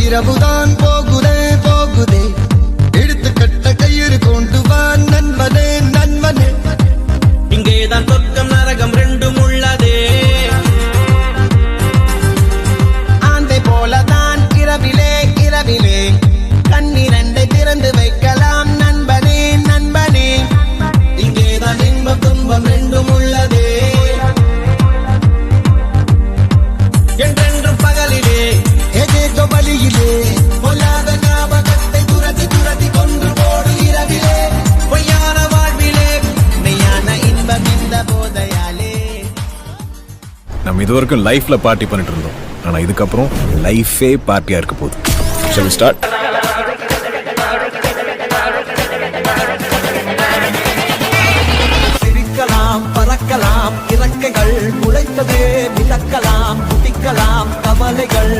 இரவுதான் போகுதே போகுதே எடுத்து கட்ட கயிறு கொண்டு வா நண்பனே நண்பனே இங்கேதான் சொர்க்கம் நரகம் ரெண்டும் உள்ளதே ஆந்தை போலதான் இரவிலே இரவிலே கண்ணிரண்டை திறந்து வைக்கலாம் நண்பனே நண்பனே இங்கேதான் இன்பம் துன்பம் ரெண்டும் உள்ளதே என்றென்றும் பகலிலே ஏதேதோ வழியிலே பொல்லாத ஞாபகத்தை துரத்தி துரத்தி கொன்று போடு இரவிலே பொய்யான வாழ்விலே மெய்யான இன்பம் இந்த போதையாலே. நம்ம இதுவரைக்கும் லைஃப்ல பார்ட்டி பண்ணிட்டு இருந்தோம். ஆனா இதுக்கப்புறம் லைஃபே பார்ட்டியா இருக்க போகுது. Shall we start? சிரிக்கலாம் பறக்கலாம் இறக்கைகள் முளைத்ததே மிதக்கலாம் குதிக்கலாம் கவலைகள்